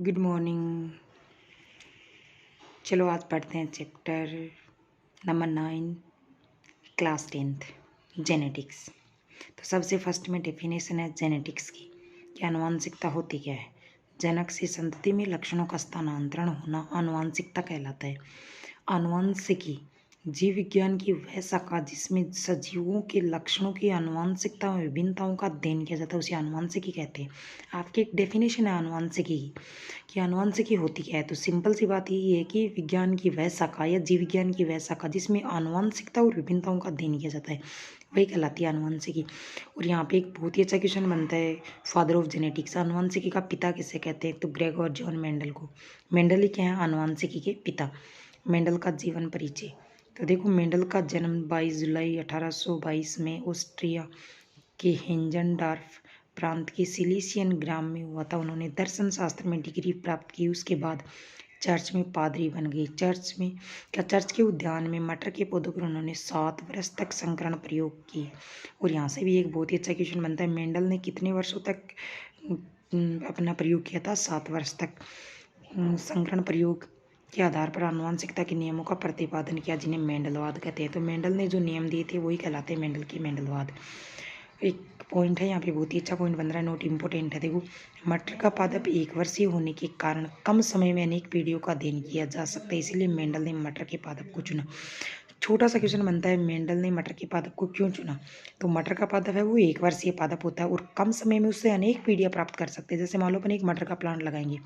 Good morning. चलो आज पढ़ते हैं chapter number 9 class 10th genetics. तो सबसे फर्स्ट में डेफिनेशन है जेनेटिक्स की कि आनुवंशिकता होती क्या है। जनक से संतति में लक्षणों का स्थानांतरण होना आनुवंशिकता कहलाता है। आनुवंशिकी जीव विज्ञान की वह शाखा जिसमें सजीवों के लक्षणों की आनुवंशिकता में विभिन्नताओं का अध्ययन किया जाता है उसे आनुवंशिकी कहते हैं। आपकी एक डेफिनेशन है आनुवंशिकी की कि आनुवंशिकी होती क्या है। तो सिंपल सी बात यही है कि विज्ञान की वह शाखा या जीव विज्ञान की वह शाखा जिसमें आनुवंशिकता और विभिन्नताओं का अध्ययन किया जाता है वही कहलाती है आनुवंशिकी। और यहाँ पे एक बहुत ही अच्छा क्वेश्चन बनता है, फादर ऑफ जेनेटिक्स आनुवंशिकी का पिता किसे कहते हैं। तो ग्रेगोर जॉन मेंडल को। मेंडल ही क्या है, आनुवंशिकी के पिता। मेंडल का जीवन परिचय। तो देखो मेंडल का जन्म 22 जुलाई 1822 में ऑस्ट्रिया के हेंजनडार्फ प्रांत के सिलीसियन ग्राम में हुआ था। उन्होंने दर्शन शास्त्र में डिग्री प्राप्त की। उसके बाद चर्च में पादरी बन गए। चर्च के उद्यान में मटर के पौधों पर उन्होंने 7 वर्ष तक संकरण प्रयोग किए। और यहाँ से भी एक बहुत ही अच्छा क्वेश्चन बनता है, मेंडल ने कितने वर्षों तक अपना प्रयोग किया था। 7 वर्ष तक संकरण प्रयोग के आधार पर आनुवंशिकता के नियमों का प्रतिपादन किया जिन्हें मेंडलवाद कहते हैं। तो मेंडल ने जो नियम दिए थे वही कहलाते हैं मेंडल के मेंडलवाद। एक पॉइंट है यहाँ पे, बहुत ही अच्छा पॉइंट बन रहा है, नोट इम्पोर्टेंट है। देखो मटर का पादप 1 वर्षीय होने के कारण कम समय में अनेक पीढ़ियों का अध्ययन किया जा सकता है, इसीलिए मेंडल ने मटर के पादप को चुना। छोटा सा क्वेश्चन बनता है, मेंडल ने मटर के पादप को क्यों चुना। तो मटर का पादप है वो 1 वर्षीय पादप होता है और कम समय में उससे अनेक पीढ़ियाँ प्राप्त कर सकते हैं। जैसे मान लो अपन एक मटर का प्लांट लगाएंगे,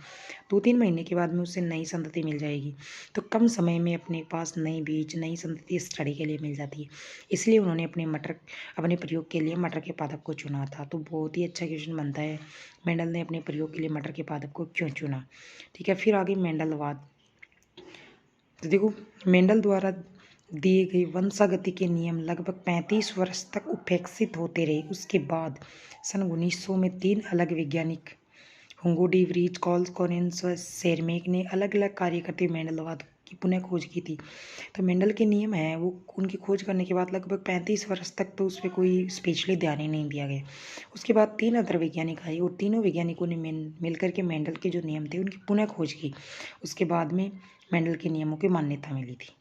2-3 महीने के बाद में उससे नई संतति मिल जाएगी। तो कम समय में अपने पास नई बीज नई संतति स्टडी के लिए मिल जाती है, इसलिए उन्होंने अपने प्रयोग के लिए मटर के पादप को चुना था। तो बहुत ही अच्छा क्वेश्चन बनता है, मेंडल ने अपने प्रयोग के लिए मटर के पादप को क्यों चुना। ठीक है, फिर आगे मेंडलवाद। तो देखो मेंडल द्वारा दिए गए वंशागति के नियम लगभग 35 वर्ष तक उपेक्षित होते रहे। उसके बाद सन 1900 में 3 अलग वैज्ञानिक हुंगो डी व्रीज, कॉल्स, कॉरेंस व सेरमेक ने अलग अलग कार्य करते मेंडलवाद की पुनः खोज की थी। तो मेंडल के नियम हैं वो उनकी खोज करने के बाद लगभग 35 वर्ष तक तो उस पर कोई स्पेशली ध्यान ही नहीं दिया गया। उसके बाद 3 अदर वैज्ञानिक आए और तीनों वैज्ञानिकों ने मिलकर के मेंडल के जो नियम थे उनकी पुनः खोज की। उसके बाद में मेंडल के नियमों की मान्यता मिली थी।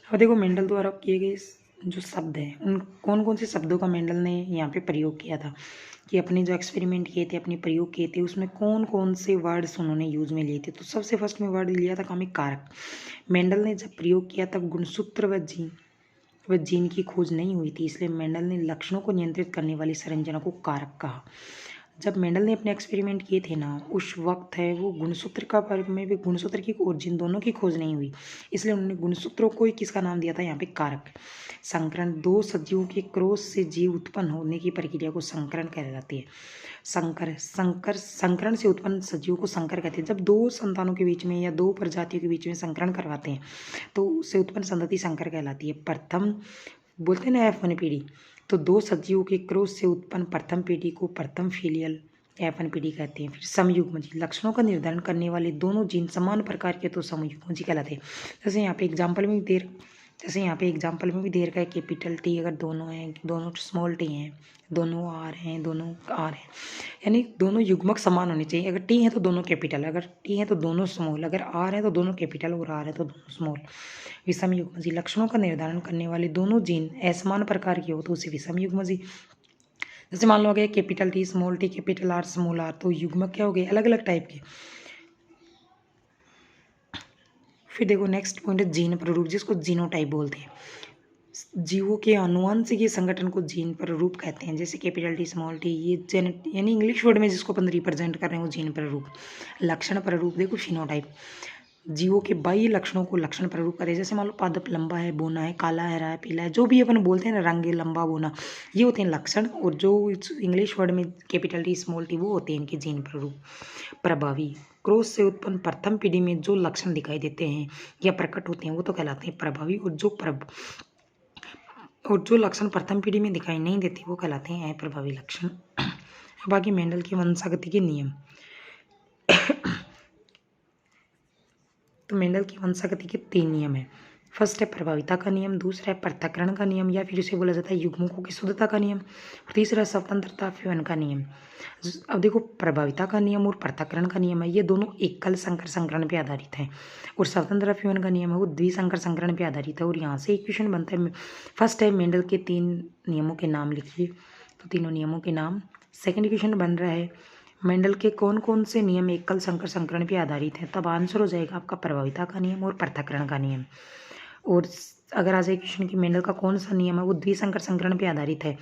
अब देखो मेंडल द्वारा किए गए जो शब्द हैं उन कौन कौन से शब्दों का मेंडल ने यहाँ पे प्रयोग किया था कि अपने जो एक्सपेरिमेंट किए थे, अपने प्रयोग किए थे, उसमें कौन कौन से वर्ड्स उन्होंने यूज में लिए थे। तो सबसे फर्स्ट में वर्ड लिया था कामिक कारक। मेंडल ने जब प्रयोग किया तब गुणसूत्र व जीन की खोज नहीं हुई थी, इसलिए मेंडल ने लक्षणों को नियंत्रित करने वाली संरचना को कारक कहा। जब मेंडल ने अपने एक्सपेरिमेंट किए थे ना, उस वक्त है वो गुणसूत्र का वर्ग में भी गुणसूत्र की और जिन दोनों की खोज नहीं हुई, इसलिए उन्होंने गुणसूत्रों को ही किसका नाम दिया था यहाँ पे, कारक। संकरण 2 सजीवों के क्रॉस से जीव उत्पन्न होने की प्रक्रिया को संकरण कहलाती है। संकरण से उत्पन्न सजीवों को संकर कहते हैं। जब 2 संतानों के बीच में या 2 प्रजातियों के बीच में संकरण करवाते हैं तो उससे उत्पन्न संतति संकर कहलाती है। प्रथम बोलते हैं ना F1 पीढ़ी, तो 2 सजीवों के क्रॉस से उत्पन्न प्रथम पीढ़ी को प्रथम फीलियल F1 पीढ़ी कहते हैं। फिर समयुग्मजी, लक्षणों का निर्धारण करने वाले दोनों जीन समान प्रकार के तो समयुग्मजी कहलाते हैं। जैसे यहाँ पे एग्जाम्पल में भी दे रखा है कैपिटल टी अगर दोनों हैं, दोनों स्मॉल टी हैं, दोनों आर हैं, दोनों आर हैं, यानी दोनों युग्मक समान होने चाहिए। अगर टी है तो दोनों कैपिटल, अगर टी है तो दोनों स्मॉल, अगर आर है तो दोनों कैपिटल और आर है तो दोनों स्मॉल। विषम युग्मजी, लक्षणों का निर्धारण करने वाले दोनों जीन असमान प्रकार के हो तो उसे विषम युग्मजी। जैसे मान लो गया capital T small T capital R small R, तो युग्मक क्या हो गए, अलग अलग टाइप के। फिर देखो नेक्स्ट पॉइंट है जीन प्ररूप, जिसको जीनोटाइप बोलते हैं। जीवों के आनुवंशिक संगठन को जीन प्ररूप कहते हैं। जैसे कैपिटल टी स्मॉल टी, ये यानी इंग्लिश वर्ड में जिसको अपन रिप्रेजेंट कर रहे हैं वो जीन प्ररूप। लक्षण प्ररूप देखो फिनोटाइप, जीवों के बाह्य लक्षणों को लक्षण प्ररूप करें। जैसे मान लो पादप लंबा है, बोना है, काला है, हरा है, पीला है, जो भी अपन बोलते हैं ना, रंग लंबा बोना, ये होते हैं लक्षण। और जो इंग्लिश वर्ड में कैपिटल टी स्मॉल टी वो होते हैं इनके जीन प्ररूप। प्रभावी, क्रॉस से उत्पन्न प्रथम पीढ़ी में जो लक्षण दिखाई देते हैं या प्रकट होते हैं वो तो कहलाते हैं प्रभावी, और जो लक्षण प्रथम पीढ़ी में दिखाई नहीं देते वो कहलाते हैं अप्रभावी लक्षण। बाकी मेंडल की वंशागति के नियम। तो मेंडल की वंशागति के 3 नियम हैं। फर्स्ट है प्रभाविता का नियम, दूसरा है पृथक्करण का नियम या फिर इसे बोला जाता है युग्मकों की शुद्धता का नियम, और तीसरा स्वतंत्रता फ्यूजन का नियम। अब देखो प्रभाविता का नियम और पृथक्करण का नियम है, ये दोनों एकल संकर संकरण पे आधारित है, और स्वतंत्र फ्यूजन का नियम है वो द्विसंकर संकरण पे आधारित है। और यहाँ से इक्वेशन बनता है, फर्स्ट है मेंडल के 3 नियमों के नाम लिखिए, तो तीनों नियमों के नाम। सेकेंड इक्वेशन बन रहा है मेंडल के कौन कौन से नियम एकल संकर संकरण पे आधारित है, तब आंसर हो जाएगा आपका प्रभाविता का नियम और पृथक्करण का नियम। और अगर आ जाए क्वेश्चन कि मेंडल का कौन सा नियम है वो द्विसंकर संकरण पे आधारित है,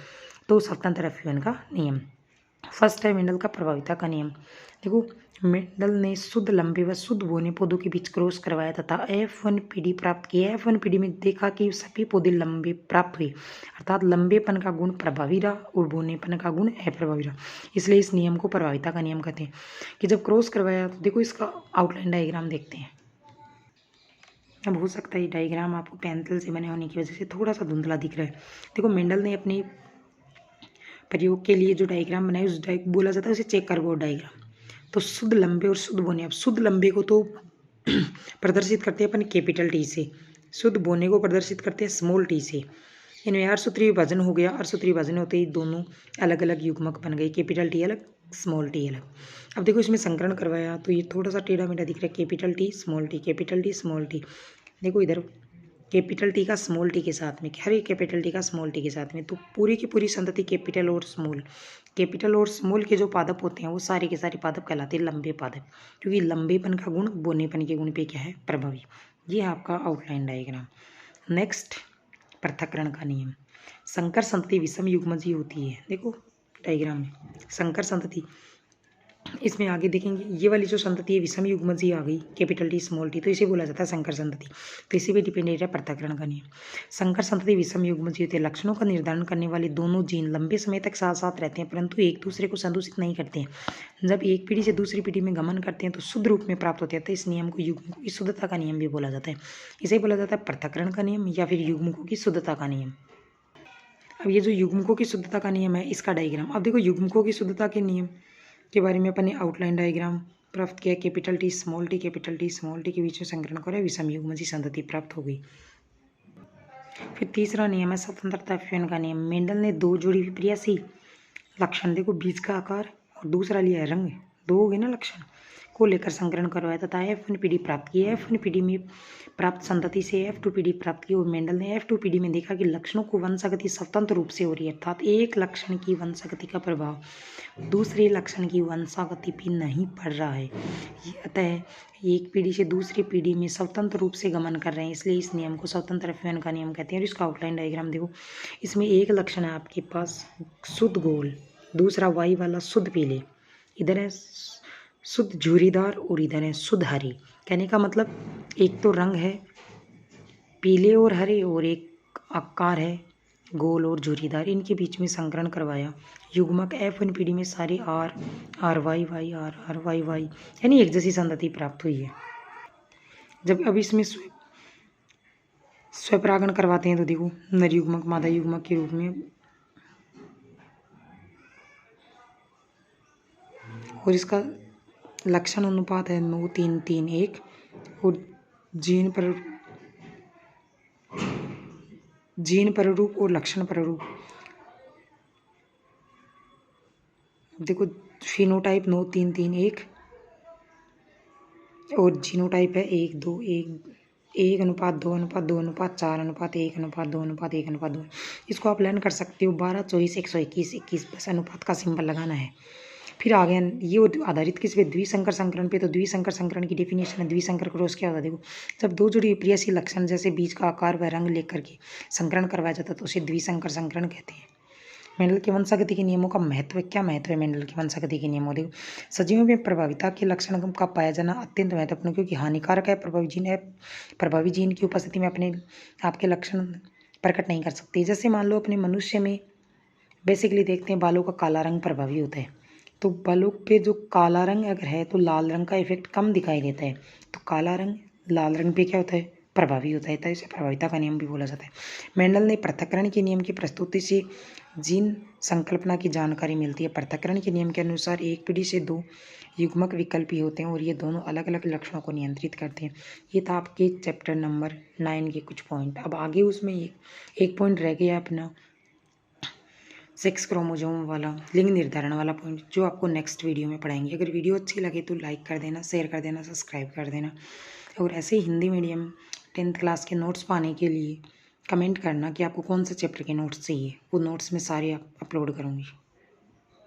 तो स्वतंत्र फ्यूजन का नियम। फर्स्ट है मेंडल का प्रभाविता का नियम। देखो मेंडल ने शुद्ध लंबे व शुद्ध बोने पौधों के बीच क्रॉस करवाया तथा F1 पीढ़ी प्राप्त की। F1 पीढ़ी में देखा कि सभी पौधे लंबे प्राप्त हुए, अर्थात लंबेपन का गुण प्रभावी रहा और बोनेपन का गुण अप्रभावी रहा, इसलिए इस नियम को प्रभाविता का नियम कहते हैं। कि जब क्रॉस करवाया तो देखो इसका आउटलाइन डायग्राम देखते हैं। अब हो सकता है ये डायग्राम आपको पेंसिल से बने होने की वजह से थोड़ा सा धुंधला दिख रहा है। देखो मेंडल ने अपने प्रयोग के लिए जो डायग्राम बनाया उस बोला जाता है उसे चेक करबोर्ड डायग्राम। तो शुद्ध लंबे और शुद्ध बोने, अब शुद्ध लंबे को तो प्रदर्शित करते हैं अपन कैपिटल टी से, शुद्ध बोने को प्रदर्शित करते हैं स्मॉल टी से। इनमें अर्धसूत्री विभाजन हो गया, अर्धसूत्री विभाजन होते ही दोनों अलग अलग युग्मक बन गए, कैपिटल टी अलग स्मॉल टी अलग। अब देखो इसमें संकरण करवाया तो ये थोड़ा सा टेढ़ा मेढ़ा दिख रहा है, capital T small T, capital T small T. देखो इधर कैपिटल टी का स्मॉल टी के साथ में, हर एक कैपिटल टी का स्मॉल टी के साथ में, तो पूरी की पूरी संतति कैपिटल और स्मॉल, कैपिटल और स्मॉल के जो पादप होते हैं वो सारे के सारे पादप कहलाते हैं लंबे पादप, क्योंकि लंबेपन का गुण बोनेपन के गुण पे क्या है, प्रभावी। ये है आपका आउटलाइन डायग्राम। नेक्स्ट पृथक्करण का नियम। संकर संतति विषम युग्मजीय होती है। देखो डायग्राम में संकर संतति, इसमें आगे देखेंगे ये वाली जो संतति है विषम युग्मजीय आ गई, कैपिटल टी स्मॉल टी, तो इसे बोला जाता है संकर संतति। तो इसी पे डिपेंडेंट है पृथक्करण का नियम। संकर संतति विषम युग्मजीय होती है, लक्षणों का निर्धारण करने वाले दोनों जीन लंबे समय तक साथ साथ रहते हैं परंतु एक दूसरे को संदूषित नहीं करते हैं। जब एक पीढ़ी से दूसरी पीढ़ी में गमन करते हैं तो शुद्ध रूप में प्राप्त होते हैं, तो इस नियम को युग्मकों की शुद्धता का नियम भी बोला जाता है। इसे बोला जाता है पृथक्करण का नियम या फिर युग्मकों की शुद्धता का नियम। अब ये जो युग्मकों की शुद्धता का नियम है इसका डायग्राम। अब देखो युग्मकों की शुद्धता के नियम के बारे में अपन ने आउटलाइन डायग्राम प्राप्त किया, capital T small T, capital T small T के बीच में संकरण करें, विषम युग्मजीय संतति प्राप्त हो गई। फिर तीसरा नियम है स्वतंत्रता फ्यूजन का नियम। मेंडल ने 2 जोड़ी विपर्यासी लक्षण, देखो बीज का आकार और दूसरा लिया है रंग, 2 हो गए ना लक्षण, को लेकर संकरण करवाया तथा F1 पीढ़ी प्राप्त की। F1 पीढ़ी में प्राप्त संतति से F2 पीढ़ी प्राप्त की और मेंडल ने F2 पीढ़ी में देखा कि लक्षणों को वंशागति स्वतंत्र रूप से हो रही है, अर्थात एक लक्षण की वंशागति का प्रभाव दूसरे लक्षण की वंशागति पर नहीं पड़ रहा है, अतः एक पीढ़ी से दूसरी पीढ़ी में स्वतंत्र रूप से गमन कर रहे हैं, इसलिए इस नियम को स्वतंत्र फ्यूजन का नियम कहते हैं। और इसका आउटलाइन डायग्राम देखो, इसमें एक लक्षण है आपके पास शुद्ध गोल, दूसरा वाई वाला शुद्ध पीले, इधर है शुद्ध झुर्रीदार और इधर है शुद्ध हरी। कहने का मतलब एक तो रंग है पीले और हरे और एक आकार है गोल और झुर्रीदार, इनके बीच में संकरण करवाया। युग्मक F1 पीढ़ी में सारी R Y Y R Y Y यानी एक जैसी संतति प्राप्त हुई है। जब अब इसमें स्वपरागण करवाते हैं तो देखो नर युग्मक मादा युग्मक के रूप में, और इसका लक्षण अनुपात है 9 3 3 1 और जीन पररूप और लक्षण पररूप। देखो फिनोटाइप 9 3 3 1 और जीनोटाइप है 1 2 1 अनुपात 2 अनुपात 2 अनुपात 4 अनुपात 1 अनुपात 2 अनुपात 1 अनुपात 2। इसको आप लर्न कर सकते हो 12 24 121 21 बस अनुपात का सिंबल लगाना है। फिर आ गया ये आधारित किस पे, द्विसंकर संकरण पे। तो द्विसंकर संकरण की डेफिनेशन है, द्विसंकर क्रॉस क्या होता है, देखो जब 2 जोड़ी विपर्यासी लक्षण जैसे बीज का आकार व रंग लेकर के संकरण करवाया जाता है तो उसे द्विसंकर संकरण कहते हैं। मेंडल के वंशागति के नियमों का महत्व, क्या महत्व है मेंडल के वंशागति के नियमों, देखो सजीवों में प्रभाविता के लक्षण का पाया जाना अत्यंत महत्वपूर्ण, क्योंकि हानिकारक है। प्रभावी जीन की उपस्थिति में अपने आपके लक्षण प्रकट नहीं कर सकते। जैसे मान लो अपने मनुष्य में बेसिकली देखते हैं बालों का काला रंग प्रभावी होता है, तो बालों पे जो काला रंग अगर है तो लाल रंग का इफेक्ट कम दिखाई देता है। तो काला रंग लाल रंग पे क्या होता है, प्रभावी होता है, तो इसे प्रभाविता का नियम भी बोला जाता है। मेंडल ने पृथक्करण के नियम की प्रस्तुति से जीन संकल्पना की जानकारी मिलती है। पृथक्करण के नियम के अनुसार एक पीढ़ी से 2 युग्मक विकल्पी होते हैं और ये दोनों अलग अलग लक्षणों को नियंत्रित करते हैं। ये था आपके चैप्टर नंबर 9 के कुछ पॉइंट। अब आगे उसमें एक पॉइंट रह गया अपना 6 क्रोमोसोम वाला लिंग निर्धारण वाला पॉइंट, जो आपको नेक्स्ट वीडियो में पढ़ाएंगे। अगर वीडियो अच्छी लगे तो लाइक कर देना, शेयर कर देना, सब्सक्राइब कर देना। और ऐसे ही हिंदी मीडियम 10th क्लास के नोट्स पाने के लिए कमेंट करना कि आपको कौन से चैप्टर के नोट्स चाहिए, वो नोट्स में सारे अपलोड करूँगी।